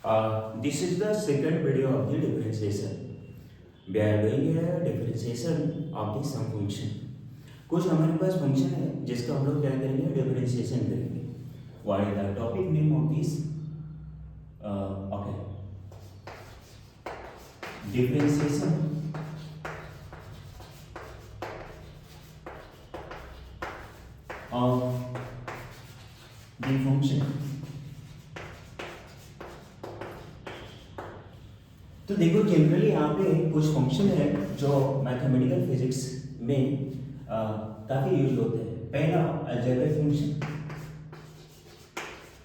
This is the second video of the differentiation. We are doing a differentiation of the sum function. कुछ हमारे पास function है जिसका हम लोग क्या करेंगे, डिफरेंशिएशन करेंगे. What is the topic name of this? Okay, differentiation of the function. तो देखो जनरली यहाँ पे कुछ फंक्शन है जो मैथमेटिकल फिजिक्स में काफ़ी यूज होते हैं. पहला अलजेब्रिक फंक्शन.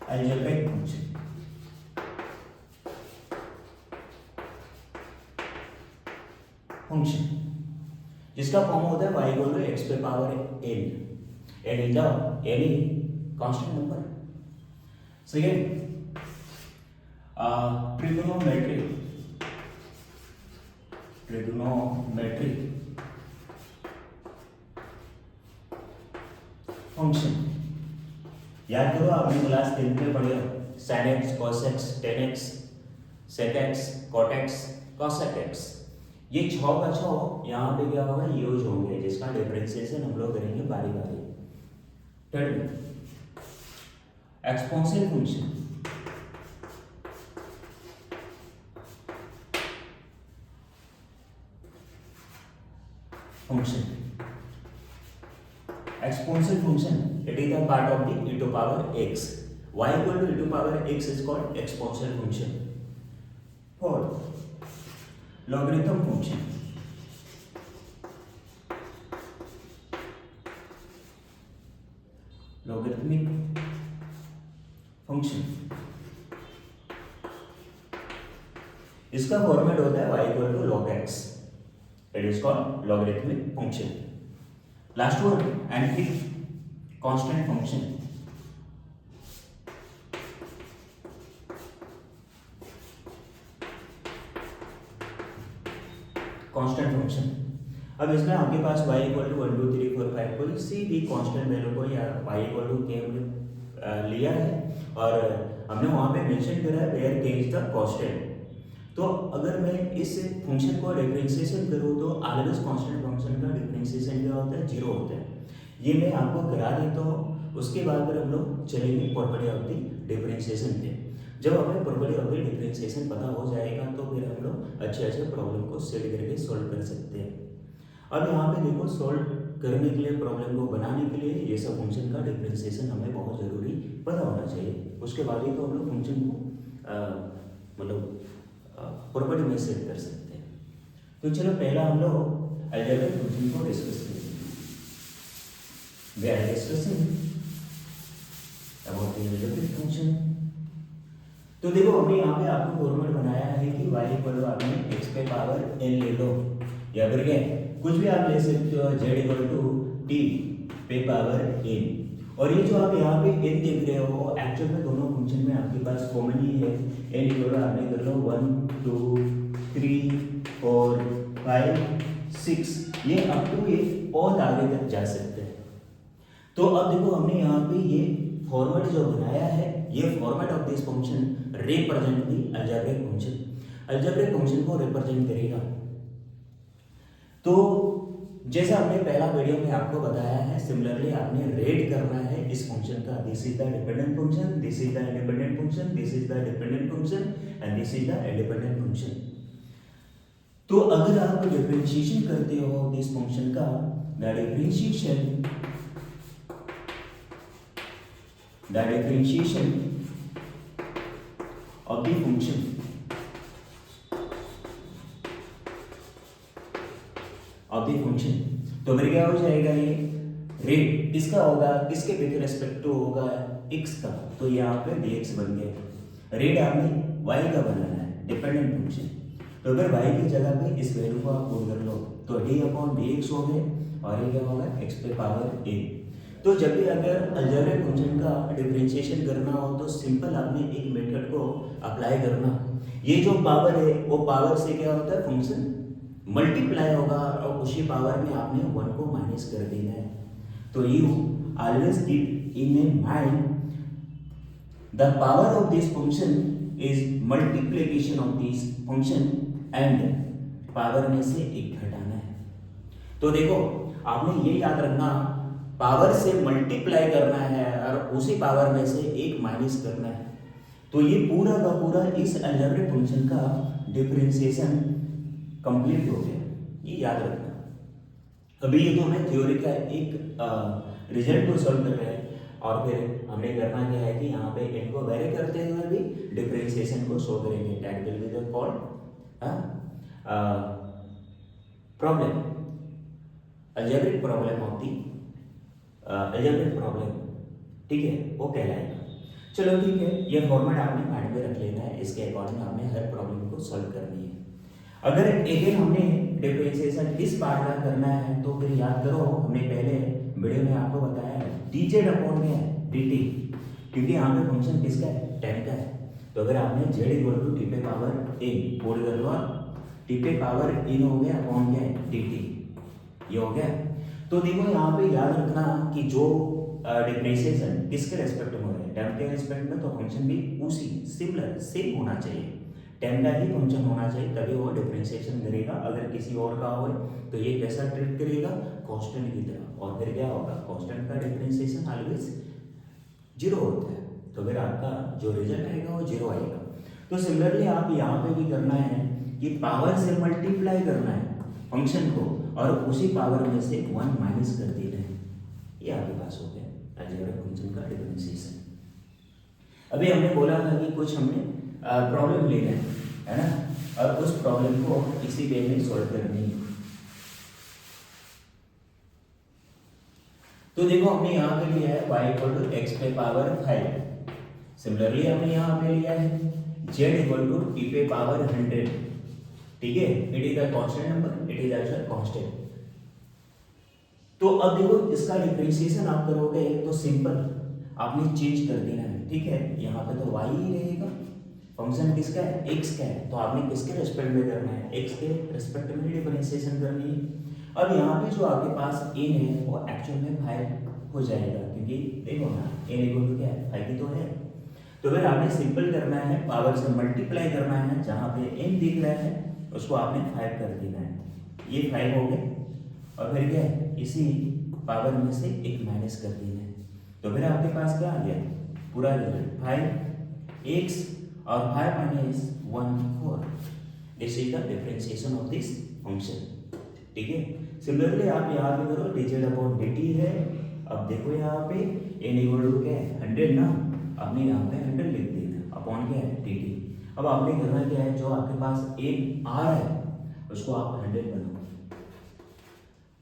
अलजेब्रिक फंक्शन जिसका फॉर्म होता है y इक्वल टू एक्स पे power n in the any constant number. Second trigonometry function. याद करो आपने क्लास 10 में पढ़ा sin x cos x tan x sec x cot x cosec x. ये 6 का 6 यहाँ पे क्या होगा, यूज होंगे, जिसका डिफरेंशिएशन हम लोग करेंगे बारी बारी. Third exponential function. Exponential function, it is a part of the e to power x. Y equal to e to power x is called exponential function. Fourth, logarithm function. Logarithmic function. इसका format होता है y equal to log x. It is called logarithmic function. Last one, and fifth, constant function. Constant function. अब इसमें आपके पास y equal to 1 2 3 4 5 कोई सी भी constant value को या y इक्वल टू के लिया है और हमने वहाँ पे मेंशन करा है where k is the constant. तो अगर मैं इस फंक्शन को डिफरेंशिएशन करूँ तो ऑलवेज कांस्टेंट फंक्शन का डिफरेंशिएशन क्या होता है, जीरो होता है. ये मैं आपको करा देता हूँ. उसके बाद फिर हम लोग चलेंगे प्रॉपर्टी ऑफ द डिफरेंशिएशन पे. जब हमें प्रॉपर्टी ऑफ द डिफरेंशिएशन पता हो जाएगा तो फिर हम लोग अच्छे अच्छे प्रॉब्लम को सेट करके सॉल्व कर सकते हैं. अब यहाँ पे देखो, सॉल्व करने के लिए, प्रॉब्लम को बनाने के लिए ये सब फंक्शन का डिफरेंशिएशन हमें बहुत ज़रूरी पता होना चाहिए. उसके बाद ही तो हम लोग फंक्शन को मतलब प्रॉपर्टी में सेट कर सकते हैं. तो चलो पहला हम लोग अलजेब्रिक फंक्शन को डिस्कस करेंगे. We are discussing about the algebraic function. तो देखो हमने यहाँ पे आपको फॉर्मूला बनाया है कि y इक्वल टू आपने x पे पावर n ले लो या फिर क्या कुछ भी आप ले सकते हो, z इक्वल टू t पे पावर n. और ये जो आप यहाँ पे n देख रहे हो एक्चुअल में दोनों फंक्शन में आपके पास कॉमन ही है. n इक्वल आपने कर लो 1 2 3 4 5 6, ये अप टू ये बहुत आगे तक जा सकते हैं. तो अब देखो हमने यहाँ पे ये फॉर्मेट जो बनाया है, ये format of this function represent the algebraic function. Algebraic function को रिप्रेजेंट करेगा. तो जैसा हमने पहला वीडियो में आपको बताया है, सिमिलरली आपने रेट करना है इस फंक्शन का. This is the dependent function, this is the independent function, this is the dependent function and this is the independent function. तो अगर आप डिफरेंशिएशन करते हो दिस फंक्शन का, the differentiation of the function of the function, तो फिर क्या हो जाएगा, ये रेट इसका होगा, किसके विथ रिस्पेक्ट टू होगा, x का. तो यहाँ पे dx बन गया. रेट आपने y का बनाना है, डिपेंडेंट फंक्शन. तो अगर y की जगह पे इस वैल्यू को आप पुट कर लो तो d/dx हो गए और ये क्या होगा, x पे पावर a. तो जब भी अगर अलजेब्रिक फंक्शन का डिफरेंशिएशन करना हो तो सिंपल आपने एक मेथड को अप्लाई करना. ये जो पावर है वो पावर से क्या होता है, फंक्शन मल्टीप्लाई होगा और उसी पावर में आपने 1 को माइनस कर देना है. तो you always keep in a mind the power of this function is multiplication of this function and power में से एक घटाना है। तो देखो आपने ये याद रखना, पावर से मल्टीप्लाई करना है और उसी पावर में से एक माइनस करना है। तो ये पूरा का पूरा इस अलजेब्रिक फंक्शन का डिफरेंशिएशन कंप्लीट हो गया, ये याद रखना। अभी ये तो हमें थ्योरी का एक रिजल्ट को सॉल्व कर रहे हैं और फिर हमने करना क्या है कि यहाँ पे इनको वेरी करते हुए भी डिफरेंशिएशन को शो करेंगे। That will be the called problem, algebraic problem of the algebraic problem, ठीक है, वो कहलाएगा। चलो ठीक है, ये फॉर्मेट आपने माइंड में रख लेना है, इसके अकॉर्डिंग आपने हर प्रॉब्लम को सॉल्व करनी है। अगर अगेन हमने डिफरेंशिएशन इस पार्ट का करना है तो फिर याद करो हमने पहले वीडियो में आपको बताया है dz अपॉन क्या है dt, क्योंकि यहाँ पे फंक्शन किसका है, tan का है। तो अगर आपने z इक्वल टू टी पे पावर n कोड कर लो, टी पे पावर n हो गया अपॉन क्या है dt, ये हो गया। तो देखो यहाँ पे याद रखना कि जो डिफरेंशिएशन किसके रेस्पेक्ट में हो रहा है, tan के रेस्पेक्ट में, तो फंक्शन भी उसी सिमिलर सेम होना चाहिए, tan का ही फंक्शन होना चाहिए, तभी वो डिफरेंशिएशन करेगा। अगर किसी और का हो तो ये कैसा ट्रीट करेगा, कांस्टेंट की तरह, और फिर क्या होगा, कांस्टेंट का डिफरेंशिएशन ऑलवेज जीरो होता है, तो फिर आपका जो रिजल्ट आएगा वो जीरो आएगा। तो सिमिलरली आप यहाँ पे भी करना है कि पावर से मल्टीप्लाई करना है फंक्शन को और उसी पावर में से 1 माइनस कर देना है, ये आपके पास हो गया अलजेब्रिक फंक्शन का डिफरेंशिएशन। अभी हमने बोला था कि कुछ हमने प्रॉब्लम लेना है ना, और उस प्रॉब्लम को इसी वे में सॉल्व करनी है। तो देखो हमने यहाँ पे लिया है y इक्वल टू एक्स पे पावर 5, सिमिलरली हमने यहाँ पे लिया है z इक्वल टू टी पे पावर 100, ठीक है, it is a constant number, it is also constant. तो अब देखो इसका डिफरेंशिएशन आप करोगे तो सिंपल आपने चेंज कर देना है, ठीक है, यहाँ पे तो y ही रहेगा, फंक्शन किसका है, x का है, तो आपने किसके रेस्पेक्ट में करना है, x के रेस्पेक्ट में डिफरेंशिएशन करनी है। अब यहाँ पे जो आपके पास n है वो एक्चुअल में 5 हो जाएगा, क्योंकि देखो ना n इक्वल टू क्या है 5 ही तो है। तो फिर आपने सिंपल करना है, पावर से मल्टीप्लाई करना है, जहाँ पे n दिख रहा है उसको आपने 5 कर देना है, ये 5 हो गए, और फिर क्या है इसी पावर में से एक माइनस कर देना है। तो फिर आपके पास क्या आ गया, पूरा रिजल्ट 5x और 5 minus 1 4, this is the differentiation of this function, ठीक है। सिमिलरली आप यहाँ पे करो dz अपॉन dt है। अब देखो यहाँ पे n इक्वल टू क्या है 100 ना, आपने यहाँ पे 100 लिख देना अपॉन क्या है dt। अब आपने करना क्या है, जो आपके पास n आ रहा है उसको आप 100 बनाओ,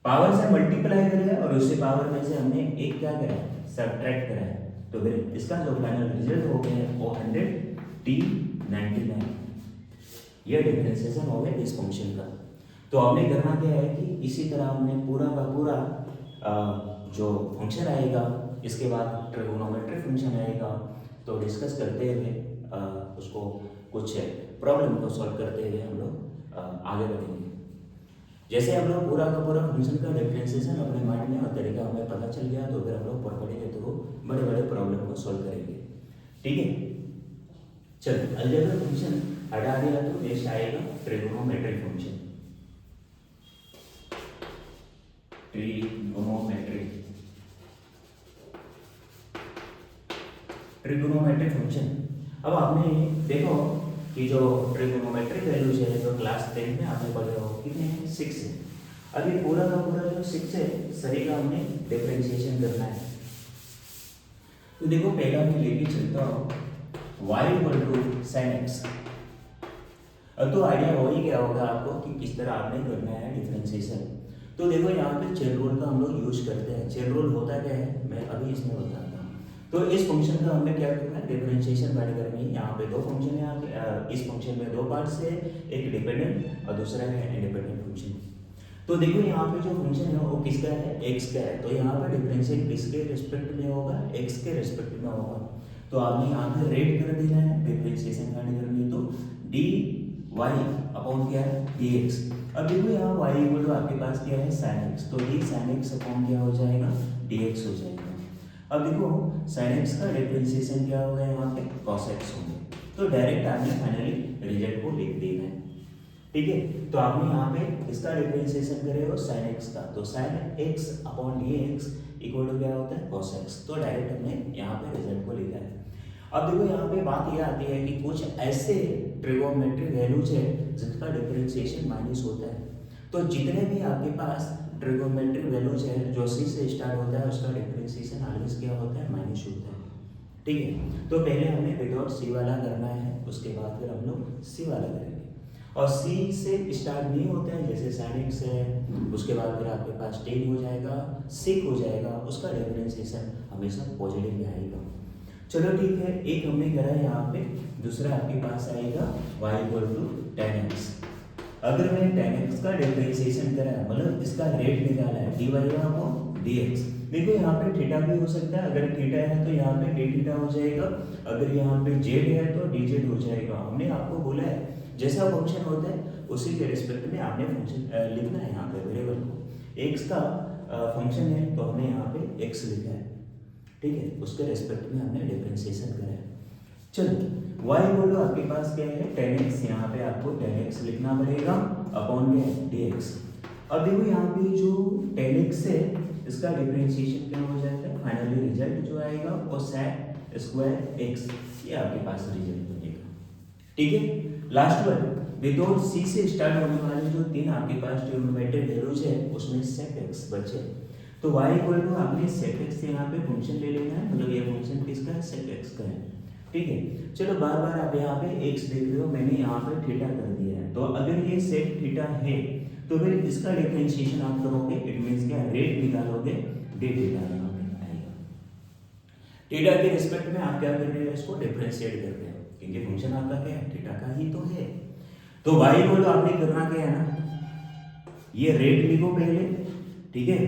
पावर से मल्टीप्लाई करें और उससे पावर में से हमने एक क्या करा है सबट्रैक्ट करा है, तो फिर इसका जो फाइनल रिजल्ट हो गया है वो 100 t 99, ये डिफरेंशिएशन हो गया इस फंक्शन का। तो हमने करना क्या है कि इसी तरह हमने पूरा का पूरा जो फंक्शन आएगा, इसके बाद ट्रिगोनोमेट्रिक फंक्शन आएगा, तो डिस्कस करते हुए उसको कुछ प्रॉब्लम को सॉल्व करते हुए हम लोग आगे बढ़ेंगे। जैसे हम लोग पूरा का पूरा फंक्शन का डिफरेंशिएशन अपने माइंड में और तरीका हमें पता चल गया, तो फिर हम लोग प्रॉपर्टी के थ्रू बड़े बड़े प्रॉब्लम को सॉल्व करेंगे, ठीक है। चलो अलजेब्रिक फंक्शन हटा दिया तो नेक्स्ट आएगा ट्रिगोनोमेट्रिक फंक्शन। ट्रिगोनोमेट्रिक फंक्शन, अब आपने देखो कि जो ट्रिगोनोमेट्रिक वैल्यूज है जो क्लास 10 में आपने पढ़े हो कितने हैं 6 है। अभी पूरा का पूरा जो 6 है सभी का हमने डिफरेंशिएशन करना है। तो देखो पहला मैं लेके चलता हूँ y equal to sin x। अब तो आइडिया हो ही गया होगा आपको कि किस तरह आपने करना है डिफरेंशिएशन। तो देखो यहाँ पे चेन रूल का हम लोग यूज करते हैं। चेन रूल होता क्या है मैं अभी इसमें बताता हूँ। तो इस फंक्शन का हमने क्या करना है डिफरेंशिएशन फाइंड करनी है। यहाँ पे दो फंक्शन है आपके, इस फंक्शन में दो पार्ट्स है, एक डिपेंडेंट और दूसरा है इंडिपेंडेंट फंक्शन। तो देखो यहाँ पे जो फंक्शन है वो किसका है x का है, तो यहाँ पे डिफरेंशिएट किसके रिस्पेक्ट में होगा x के रिस्पेक्ट में होगा। तो आपने यहाँ पे रेट कर देना है डिफरेंशिएशन फाइंड करनी है, तो dy अपॉन क्या है dx। अब देखो यहाँ y इक्वल टू आपके पास क्या है sin x, तो d sin x अपॉन क्या हो जाएगा dx हो जाएगा। अब देखो sin x का डिफरेंशिएशन क्या होगा यहाँ पे cos x होंगे, तो डायरेक्ट आपने फाइनली रिजल्ट को लिख देना है, ठीक है। तो आपने यहाँ पे इसका डिफरेंशिएशन करे हो sin x का, तो sin x upon dx equal to क्या होता है cos x, तो डायरेक्ट हमने यहाँ पे रिजल्ट को लिखा है। अब देखो यहाँ पे बात ये आती है कि कुछ ऐसे ट्रिगोनोमेट्रिक वैल्यूज है जिनका डिफरेंशिएशन माइनस होता है, तो जितने भी आपके पास ट्रिगोनोमेट्रिक वैल्यूज है जो सी से स्टार्ट होता है उसका डिफरेंशिएशन ऑलवेज क्या होता है माइनस होता है, ठीक है। तो पहले हमें विदाउट सी वाला करना है, उसके बाद फिर हम लोग सी वाला करेंगे। और सी से स्टार्ट नहीं होता है, जैसे sin x है, उसके बाद फिर आपके पास tan हो जाएगा, sec हो जाएगा, उसका डिफरेंशिएशन हमेशा पॉजिटिव में आएगा। चलो ठीक है, एक हमने करा है यहाँ पे, दूसरा आपके पास आएगा y equal to tan x। अगर मैं tan x का डिफरेंशिएशन करा है, मतलब इसका रेट निकाला है dy अपॉन dx, देखो यहाँ पे थीटा भी हो सकता है, अगर थीटा है तो यहाँ पे d थीटा हो जाएगा, अगर यहाँ पे z है तो dz हो जाएगा। हमने आपको बोला है जैसा फंक्शन होता है उसी के रिस्पेक्ट में आपने फंक्शन लिखना है, यहाँ पे वेरिएबल को x का फंक्शन है तो हमने यहाँ पे x लिखा है, ठीक है, उसके रेस्पेक्ट में हमने डिफरेंशिएशन करा है। चलो y बोलो आपके पास क्या है tan x, यहाँ पे आपको tan x लिखना पड़ेगा अपॉन में dx। अब देखो यहाँ पे जो tan x है इसका डिफरेंशिएशन क्या हो जाता है, फाइनली रिजल्ट जो आएगा वो sec स्क्वायर x, ये आपके पास रिजल्ट बनेगा, ठीक है। लास्ट वन विदाउट c से स्टार्ट होने वाले जो तीन आपके पास ट्रिगोनोमेट्रिक वैल्यूज है उसमें sec x बचे, तो y इक्वल टू आपने sec x से यहाँ पे फंक्शन ले लेना है, मतलब ये फंक्शन किसका है sec x का है, ठीक है। चलो बार बार आप यहाँ पे x देख रहे हो, मैंने यहाँ पे थीटा कर दिया है, तो अगर ये sec थीटा है तो फिर इसका डिफरेंशिएशन आप करोगे, इट मींस क्या रेट निकालोगे d थीटा यहाँ पे आएगा। थीटा के रिस्पेक्ट में आप क्या कर रहे हो, इसको डिफरेंशिएट कर रहे हो, क्योंकि फंक्शन आपका क्या है थीटा का ही तो है। तो y इक्वल टू आपने करना क्या है ना, ये रेट लिखो पहले, ठीक है,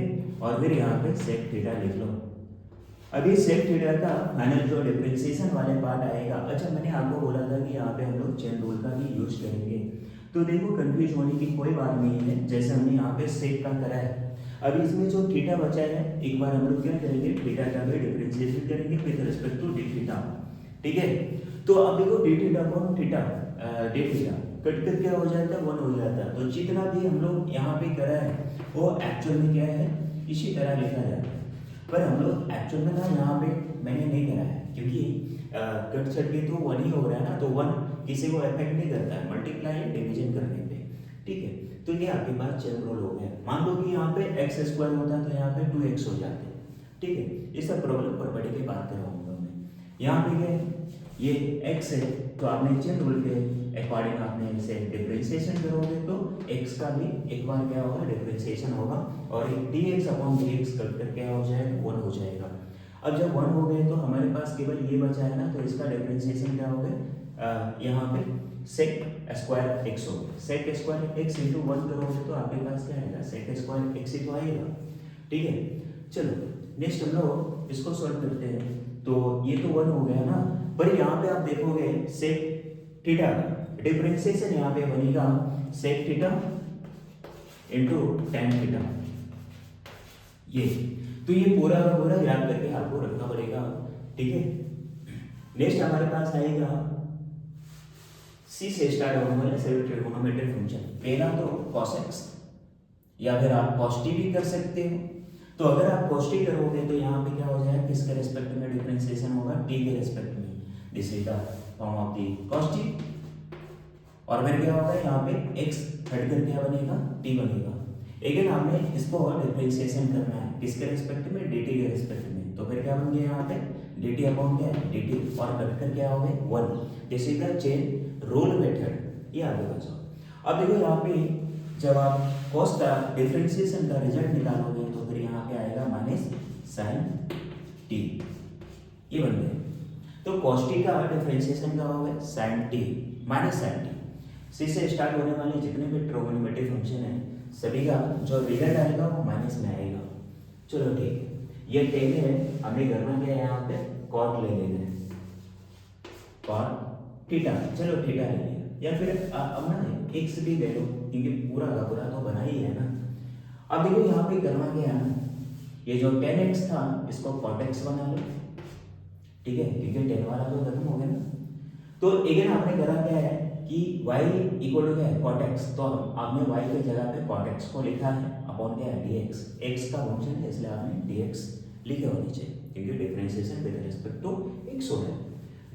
और फिर यहाँ पे sec थीटा लिख लो। अभी sec थीटा का फाइनल जो डिफरेंशिएशन वाले पार्ट आएगा, अच्छा मैंने आपको बोला था कि यहाँ पे हम लोग चेन रूल का भी यूज करेंगे, तो देखो कंफ्यूज होने की कोई बात नहीं है, जैसे हमने यहाँ पे sec का करा है। अब इसमें जो थीटा बचा है एक बार हम लोग क्या करेंगे, थीटा का भी डिफरेंशिएशन करेंगे with respect to d theta, ठीक है। तो अब देखो d theta upon theta d theta cut कर क्या हो जाता है 1 हो जाता है, तो जितना भी हम लोग यहाँ पे करा है वो एक्चुअल में क्या है इसी तरह लिखा जाता है, पर हम लोग एक्चुअल में ना यहाँ पे मैंने नहीं करा है, क्योंकि कट छट के तो 1 ही हो रहा है ना, तो 1 किसी को अफेक्ट नहीं करता है मल्टीप्लाई डिवीजन करने पे, ठीक है। तो ये आपके पास चेन रूल हो गया। मान लो कि यहाँ पे x स्क्वायर होता है तो यहाँ पे 2x हो जाते हैं, ठीक है। इस सब प्रॉब्लम प्रॉपर्टी की बात कर रहा हूँ मैं, यहाँ पे क्या है ये x है, तो आपने चेन रूल के अकॉर्डिंग आपने इसे डिफरेंशिएशन करोगे तो x का भी एक बार क्या होगा डिफरेंशिएशन होगा, और एक dx अपॉन dx कट कर क्या हो जाएगा 1 हो जाएगा। अब जब 1 हो गए तो हमारे पास केवल ये बचा है ना, तो इसका डिफरेंशिएशन क्या होगा, यहाँ पे sec स्क्वायर x हो गया, sec स्क्वायर x इंटू 1 करोगे तो आपके पास क्या आएगा sec स्क्वायर x ही तो आएगा, ठीक है। चलो नेक्स्ट हम लोग इसको सॉल्व करते हैं, तो ये तो 1 हो गया ना, पर यहाँ पे आप देखोगे sec थीटा का डिफरेंशिएशन यहाँ पे बनेगा sec theta into tan theta, ये तो ये पूरा का पूरा याद करके आपको रखना पड़ेगा, ठीक है। नेक्स्ट हमारे पास आएगा c से स्टार्ट होने वाले सभी ट्रिगोनोमेट्रिक फंक्शन, पहला तो cos x या फिर आप cos t भी कर सकते हो। तो अगर आप cos t करोगे तो यहाँ पे क्या हो जाएगा, किसके रेस्पेक्ट में डिफरेंशिएशन होगा, t के रेस्पेक्ट में, this is the form of the cos t, और फिर क्या होगा यहाँ पे x हट कर क्या बनेगा t बनेगा। अगेन हमने इसको डिफरेंशिएशन करना है किसके रेस्पेक्ट में, dt के रेस्पेक्ट में, तो फिर क्या बन गया यहाँ पे dt अपॉन क्या है dt, और कट कर क्या हो गया 1, this is the chain rule method, ये आगे बचा। अब देखो यहाँ पे जब आप cos का डिफरेंशिएशन का रिजल्ट निकालोगे तो फिर यहाँ पे आएगा माइनस sin t, ये बन गया। तो cos t का डिफरेंशिएशन का होगा sin t minus sin t। c से स्टार्ट होने वाले जितने भी ट्रिगोनोमेट्रिक फंक्शन है सभी का जो रिजल्ट आएगा वो माइनस में आएगा। चलो ठीक है, ये टेन है, हमें करना क्या है यहाँ पे cot ले लेना है, cot थीटा, चलो थीटा ले लिया, या फिर अब ना x भी ले लो क्योंकि पूरा का पूरा तो बना ही है ना। अब देखो यहाँ पे करना क्या है ना, ये जो 10x था इसको cot x बना लो, ठीक है, क्योंकि 10 वाला तो खत्म हो गया ना। तो अगेन आपने करा क्या है कि y इक्वल टू क्या है cot x, तो आपने y की जगह पे cot x को लिखा है अपॉन क्या है dx, x का फंक्शन है इसलिए आपने dx लिखे हो नीचे, क्योंकि differentiation with respect to x हो रहा है।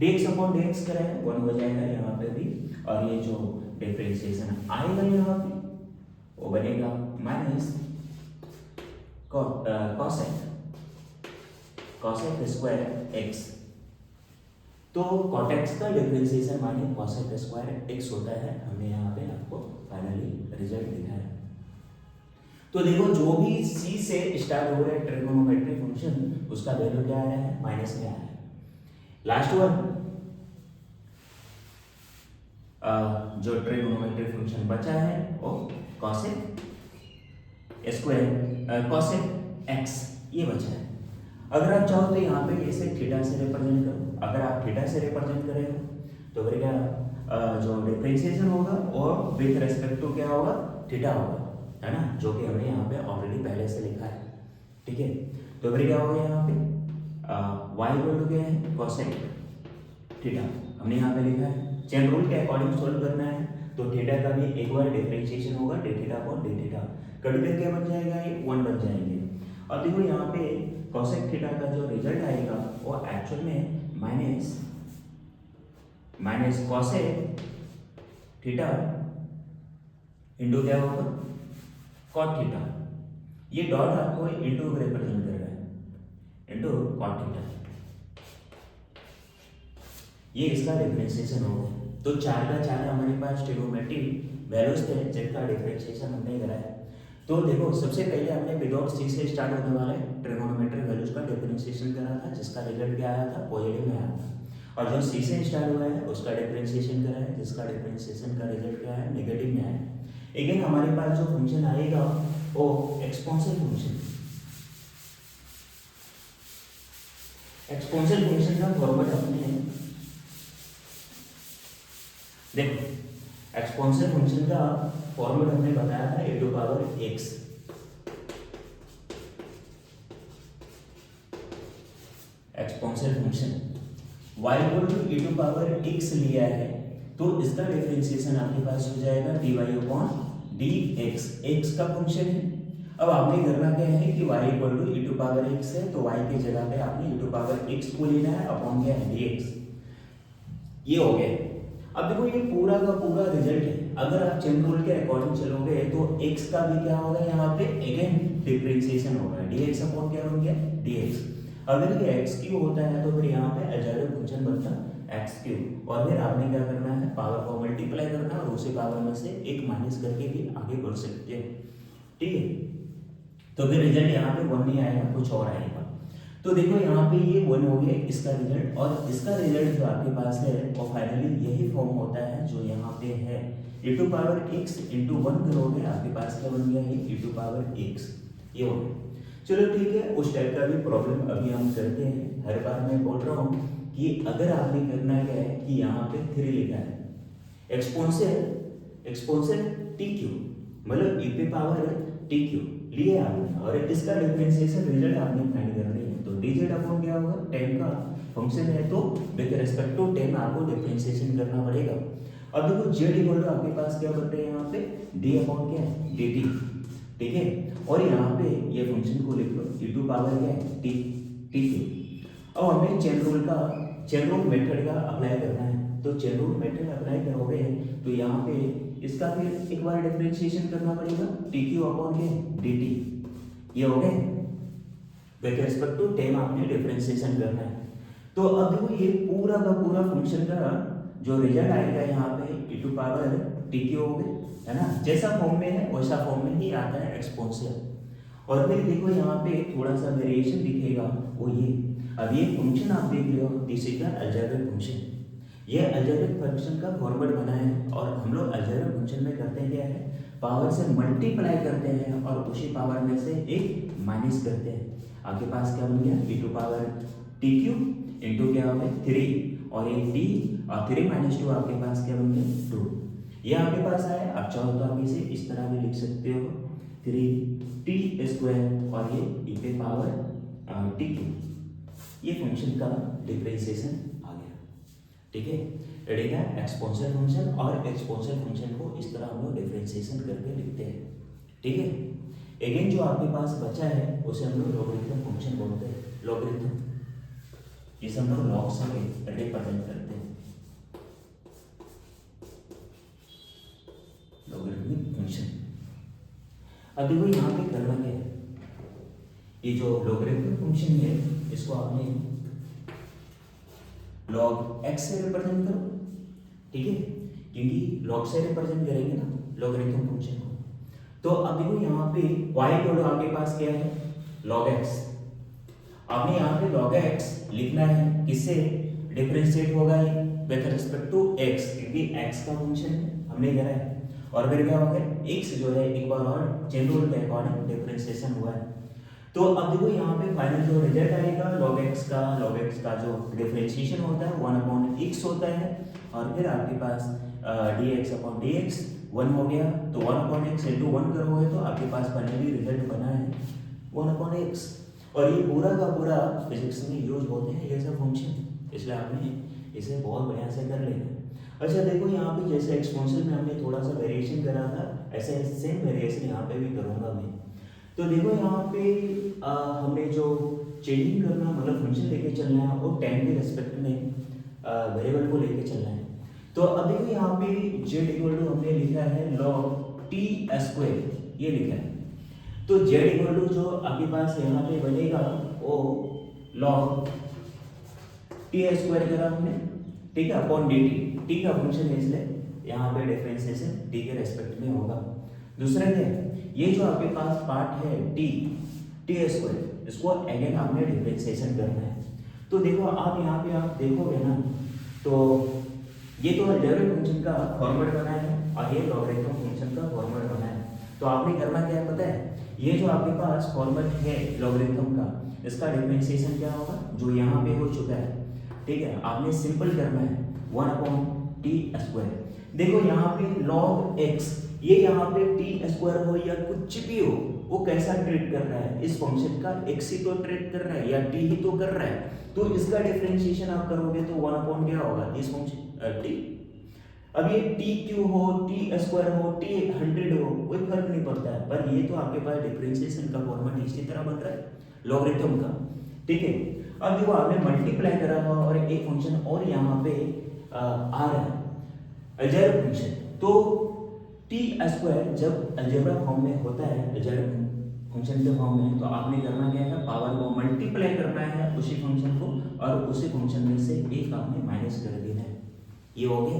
dx अपॉन dx करें 1 हो जाएगा यहाँ पे भी, और ये जो डिफरेंशिएशन आएगा यहाँ पे वो बनेगा माइनस cosec स्क्वायर x। तो cot x का differentiation minus cosec square x होता है, हमने यहाँ पे आपको फाइनली रिजल्ट दिखाया। तो देखो जो भी c से स्टार्ट हो रहा है ट्रिगोनोमेट्रिक फंक्शन उसका वैल्यू क्या आया है, माइनस में आया है। लास्ट वन जो ट्रिगोनोमेट्रिक फंक्शन बचा है वो cosec स्क्वायर cosec x ये बचा है। अगर आप चाहो तो यहाँ पे इसे थीटा से रिप्रेजेंट करो, अगर आप थीटा से रिप्रेजेंट करें तो फिर क्या जो डिफरेंशिएशन होगा और विथ रेस्पेक्ट टू क्या होगा, थीटा होगा, है ना, जो कि हमने यहाँ पे ऑलरेडी पहले से लिखा है, ठीक है। तो फिर क्या होगा यहाँ पे y इक्वल टू क्या है cosec थीटा, हमने यहाँ पे लिखा है। चेन रूल के अकॉर्डिंग सोल्व करना है तो थीटा का भी एक बार डिफरेंशिएशन होगा d theta upon d theta, cut करके क्या बन जाएगा, ये 1 बन जाएंगे। अब देखो यहाँ पे cosec थीटा का जो रिजल्ट आएगा वो एक्चुअल में माइनस cosec थीटा इंटू क्या होगा cot थीटा, ये डॉट आपको इंटू रिप्रेजेंट कर रहा है इंटू cot थीटा, ये इसका डिफरेंशिएशन होगा। तो 4 का 4 हमारे पास ट्रिगोनोमेट्रिक वैल्यूज थे जिनका डिफरेंशिएशन हमने करा है। तो देखो सबसे पहले हमने विदाउट c से स्टार्ट होने वाले ट्रिगोनोमेट्रिक वैल्यूज का डिफरेंशिएशन करा था, जिसका रिजल्ट क्या आया था, पॉजिटिव में आया था। और जो c से स्टार्ट हुआ है उसका डिफरेंशिएशन करा है, जिसका डिफरेंशिएशन का रिजल्ट क्या है, नेगेटिव में आया है। अगेन हमारे पास जो फंक्शन आएगा वो एक्सपोनेंशियल फंक्शन, एक्सपोनेंशियल फंक्शन का फॉर्मूला अपने देखो, एक्सपोनेंशियल फंक्शन का फॉर्मूला हमने बताया था e to power x, exponential function y equal to e to power x लिया है तो इसका डिफरेंशिएशन आपके पास हो जाएगा dy अपॉन dx, x का फंक्शन है। अब आपने करना क्या है कि y equal to e to power x है तो y की जगह पे आपने e टू पावर x को लेना है अपॉन क्या है dx, ये हो गया। अब देखो ये पूरा का पूरा रिजल्ट है, अगर आप चेन रूल के अकॉर्डिंग चलोगे तो x का भी क्या होगा, यहाँ पे अगेन डिफरेंशिएशन होगा, dx अपॉन क्या हो गया dx। अगर ये x क्यूब होता है तो फिर यहाँ पे अलजेब्रिक फंक्शन बनता x क्यूब, और फिर आपने क्या करना है, पावर को मल्टीप्लाई करना है और उसी पावर में से एक माइनस करके भी आगे बढ़ सकते हैं, ठीक है। तो फिर रिजल्ट यहाँ पे 1 नहीं आएगा, कुछ और आएगा। तो देखो यहाँ पे ये 1 हो गया इसका रिजल्ट, और इसका रिजल्ट जो आपके पास है वो फाइनली यही फॉर्म होता है जो यहाँ पे है, e to power x into 1 करोगे आपके पास क्या बन गया, ये e टू पावर x, ये हो गया। चलो ठीक है, उस टाइप का भी प्रॉब्लम अभी हम करते हैं। हर बार मैं बोल रहा हूँ कि अगर आपने करना क्या है कि यहाँ पे 3 लिखा है, एक्सपोनेंशियल टी क्यू, मतलब e पे पावर टी क्यू लिया आपने, और इसका डिफरेंशिएशन रिजल्ट आपने फाइंड करना है। तो dz अपॉन क्या होगा, 10 का फंक्शन है तो विद रिस्पेक्ट टू 10 आपको डिफरेंशिएशन करना पड़ेगा। अब देखो z इक्वल टू आपके पास क्या बनता है यहाँ पे d अपॉन क्या है dt, ठीक है, और यहाँ पे ये फंक्शन को लिख लो e टू पावर क्या है t, ठीक है। अब हमें चेन रूल मेथड का अप्लाई करना है, तो चेन रूल मेथड अप्लाई करोगे तो यहाँ पे इसका फिर एक बार डिफरेंशिएशन करना पड़ेगा dq अपॉन क्या dt, ये हो गए विद रिस्पेक्ट टू 10 आपने डिफरेंशिएशन करना है। तो अब देखो ये पूरा का पूरा फंक्शन का जो रिजल्ट आएगा यहाँ पे e to power T Q हो गए, है ना, जैसा फॉर्म में है वैसा फॉर्म में ही आता है एक्सपोनेंशियल। और फिर देखो यहाँ पे थोड़ा सा वेरिएशन दिखेगा वो ये, अब ये फंक्शन आप देख रहे हो, this is the algebraic function, ये अलजेब्रिक फंक्शन का फॉर्मेट बना है, और हम लोग अलजेब्रिक फंक्शन में करते हैं क्या है, पावर से मल्टीप्लाई करते हैं और उसी पावर में से एक माइनस करते हैं। आपके पास क्या बन गया, e to power T Q into क्या हो गया 3, और ये t और 3 माइनस 2 आपके पास क्या बन गया 2, ये आपके पास आया। आप चाहो तो आप इसे इस तरह भी लिख सकते हो 3t² और ये e पे पावर t3, ये फंक्शन का डिफरेंशिएशन आ गया। ठीक है, रहेगा एक्सपोनेंशियल फंक्शन, और एक्सपोनेंशियल फंक्शन को इस तरह हम लोग डिफरेंशिएशन करके लिखते हैं। ठीक है, अगेन जो आपके पास बचा है उसे हम लोग लॉगरिथम फंक्शन बोलते हैं। लॉगरिथम, इसे हम लोग लॉग से रिप्रेजेंट करते हैं, लॉगरिथमिक फंक्शन। अब देखो यहाँ पे करना क्या है, ये जो लॉगरिथमिक फंक्शन है इसको आपने log x से रिप्रेजेंट करो। ठीक है, क्योंकि log से रिप्रेजेंट करेंगे ना लॉगरिथम फंक्शन को। तो अब देखो यहाँ पे y को आपके पास क्या है, log x। आपने यहाँ पे log x लिखना है, किससे डिफरेंशिएट होगा ये विद रिस्पेक्ट टू x, क्योंकि x का फंक्शन हमने करा है। और फिर क्या होगा, x जो है एक बार और चेन रूल के अकॉर्डिंग डिफरेंशिएशन हुआ है। तो अब देखो यहाँ पे फाइनल जो रिजल्ट आएगा log x का जो डिफरेंशिएशन होता है 1/x होता है, और फिर आपके पास dx/dx 1 हो गया। तो 1/x into 1 करोगे तो आपके पास फाइनली रिजल्ट बना है 1/x। और ये पूरा का पूरा फिजिक्स में यूज होते हैं ये सब फंक्शन, इसलिए आपने इसे बहुत बढ़िया से कर लेना। अच्छा देखो यहाँ पे जैसे एक्सपोनेंशियल में हमने थोड़ा सा वेरिएशन करा था, ऐसे सेम वेरिएशन यहाँ पे भी करूँगा मैं। तो देखो यहाँ पे हमने जो चेंजिंग करना मतलब फंक्शन लेके चलना है वो टाइम के रेस्पेक्ट में वेरिएबल को लेके चलना है। तो अब देखो यहाँ पे z हमने लिखा है log t², ये लिखा है। तो z जो आपके पास यहाँ पे बनेगा वो log t² करा हमने, ठीक है, अपॉन dt। t का फंक्शन है इसलिए यहाँ पे डिफरेंशिएशन t के रेस्पेक्ट में होगा। दूसरा क्या है, ये जो आपके पास पार्ट है t², इसको अगेन आपने डिफरेंशिएशन करना है। तो देखो आप यहाँ पे आप देखोगे ना, तो ये तो अलजेब्रिक फंक्शन का फॉर्मेट बना है और ये लॉगरिथम फंक्शन का फॉर्मेट बना है। तो आपने करना क्या है पता है, ये जो आपके पास फॉर्मेट है लॉगरिथम का, इसका डिफरेंशिएशन क्या होगा जो यहाँ पे हो चुका है। ठीक है, आपने सिंपल करना है 1/t²। देखो यहाँ पे log x, ये यहाँ पे t² हो या कुछ भी हो, वो कैसा ट्रीट कर रहा है, इस फंक्शन का x ही तो ट्रीट कर रहा है या t ही तो कर रहा है। तो इसका डिफरेंशिएशन आप करोगे तो 1/ क्या होगा, इस फंक्शन t। अब ये t क्यों हो, t² हो, t 100 हो, कोई फर्क नहीं पड़ता है, पर ये तो आपके पास डिफरेंशिएशन का फॉर्मेट इसी तरह बन रहा है लॉगरिथम का। ठीक है, अब देखो आपने मल्टीप्लाई करा हुआ और एक फंक्शन और यहाँ पे आ रहा है अलजेब्रा फंक्शन। तो t² जब अलजेब्रा फॉर्म में होता है, अलजेब्रा फंक्शन के फॉर्म में, तो आपने करना क्या है, पावर को मल्टीप्लाई करना है उसी फंक्शन को, और उसी फंक्शन में से एक आपने माइनस कर देना है। ये हो गया,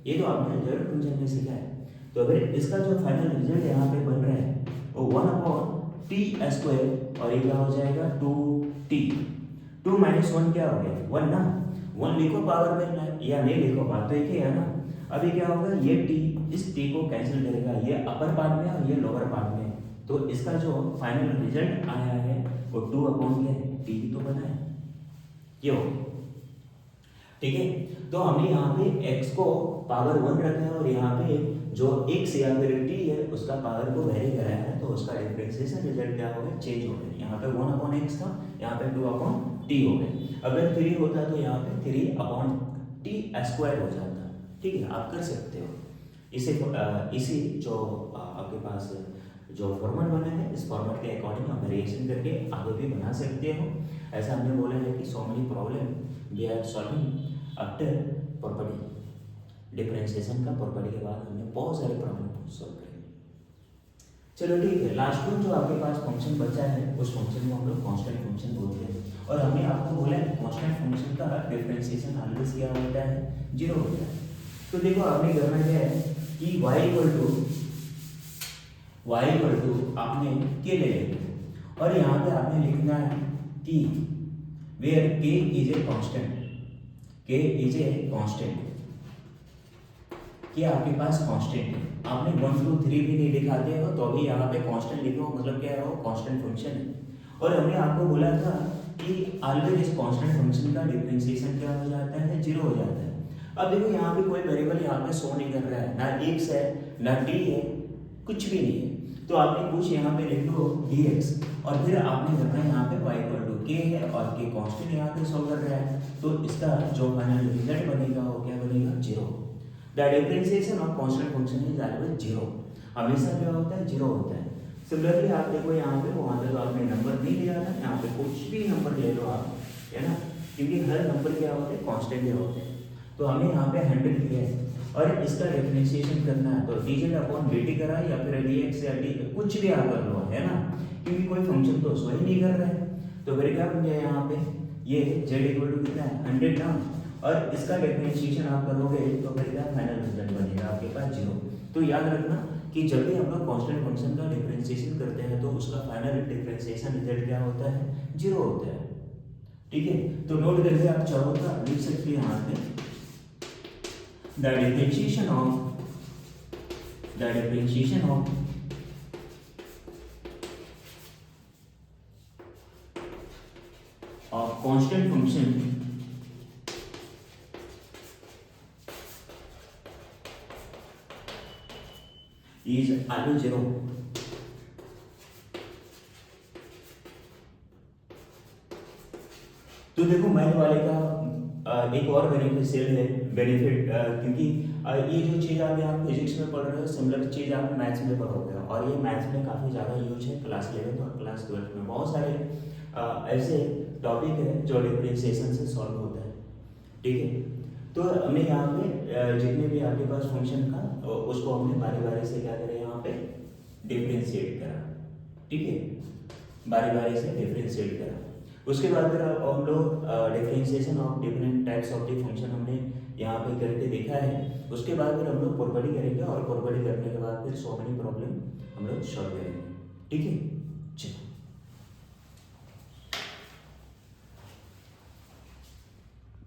ये तो आपने अलजेब्रा फंक्शन में सीखा है। तो अगर इसका जो फाइनल रिजल्ट यहाँ पे बन रहा है वो 1/t² और ये क्या हो जाएगा 2t। 2 - 1 क्या हो गया 1 ना, 1 लिखो पावर में या नहीं लिखो, बात तो एक ही है ना। अभी क्या होगा, ये t इस t को कैंसिल करेगा, ये अपर पार्ट में और ये लोअर पार्ट में, तो इसका जो फाइनल रिजल्ट आया है वो 2/t तो बना है, ये हो। ठीक है, तो हमने यहाँ पे x को पावर 1 रखा है और यहाँ पे जो x या फिर t है उसका पावर को वेरी कराया है, तो उसका डिफरेंशिएशन रिजल्ट क्या हो गया, चेंज हो गया। यहाँ पे 1/x था, यहाँ पे 2/t हो गए। अगर 3 होता तो यहाँ पे 3/t² हो जाता। ठीक है, आप कर सकते हो इसी जो आपके पास जो फॉर्मेट बना है, इस फॉर्मेट के अकॉर्डिंग आप वेरिएशन करके आगे भी बना सकते हो। ऐसा हमने बोला है कि so many problem we are solving after property, differentiation का प्रॉपर्टी के बाद हमने बहुत सारे प्रॉब्लम सॉल्व करेंगे। चलो ठीक है, लास्ट में जो आपके पास फंक्शन बचा है उस फंक्शन को हम लोग कांस्टेंट फंक्शन बोलते हैं। और हमने आपको बोला है कांस्टेंट फंक्शन का डिफरेंशिएशन ऑलवेज क्या होता है, 0 होता है। तो देखो आपने करना क्या है कि y = आपने k ले लेंगे और यहाँ पे आपने लिखना है कि where k is a constant, कि आपके पास कांस्टेंट है। आपने 1 2 3 भी नहीं दिखाते हो तो अभी यहाँ पे कांस्टेंट लिखो, मतलब क्या है वो कांस्टेंट फंक्शन है। और हमने आपको बोला था कि ऑलवेज इस कांस्टेंट फंक्शन का डिफरेंशिएशन क्या हो जाता है, 0 हो जाता है। अब देखो यहाँ पे कोई वेरिएबल यहाँ पे शो नहीं कर रहा है, ना x है ना t है, कुछ भी नहीं है। तो आपने कुछ यहाँ पे लिख लो dx और फिर आपने करना है यहाँ पे y इक्वल टू k है और k कांस्टेंट यहाँ पे सॉल्व कर रहा है, तो इसका जो फाइनल रिजल्ट बनेगा वो क्या बनेगा, 0। The differentiation of constant function is always 0, हमेशा क्या होता है, 0 होता है। सिमिलरली आप देखो यहाँ पे, वहाँ पे तो आपने नंबर नहीं लिया था, यहाँ पे कुछ भी नंबर ले लो आप, है ना, क्योंकि हर नंबर क्या होते हैं, कांस्टेंट ही होते हैं। तो हमें यहाँ पे 100 लिया है और इसका डिफरेंशिएशन करना है, तो dz अपॉन dt करा या फिर dx या d कुछ भी आप कर लो, है ना, क्योंकि कोई फंक्शन तो सो ही नहीं कर रहा है। तो फिर क्या बन गया यहाँ पे, ये z इक्वल टू कितना है, 100 ना, और इसका डिफरेंशिएशन आप करोगे तो फिर क्या फाइनल रिजल्ट बनेगा आपके पास 0। तो याद रखना कि जब भी हम लोग कांस्टेंट फंक्शन का डिफरेंशिएशन करते हैं तो उसका फाइनल डिफरेंशिएशन रिजल्ट क्या होता है, 0 होता है। ठीक है, तो नोट करके आप चाहो तो आप लिख सकते हैं यहाँ पे the differentiation of constant function is always 0। तो देखो मैथ वाले का एक और बेनिफिशियल है बेनिफिट, क्योंकि ये जो चीज़ आप फिजिक्स में पढ़ रहे हो सिमिलर चीज़ आप मैथ्स में पढ़ोगे, और ये मैथ्स में काफ़ी ज़्यादा यूज है क्लास 11 और क्लास 12 में। बहुत सारे ऐसे टॉपिक है जो डिफरेंशिएशन से सॉल्व होता है। ठीक है, तो हमें यहाँ पे जितने भी आपके पास फंक्शन का उसको हमने बारी बारी से क्या करें, यहाँ पे डिफरेंशिएट करा। ठीक है, बारी बारी से डिफरेंशिएट करा। उसके बाद फिर हम लोग differentiation of different types of the function हमने यहाँ पे करके देखा है। उसके बाद फिर हम लोग प्रॉपर्टी करेंगे और प्रॉपर्टी करने के बाद फिर सो मेनी प्रॉब्लम हम लोग सॉल्व करेंगे। ठीक है।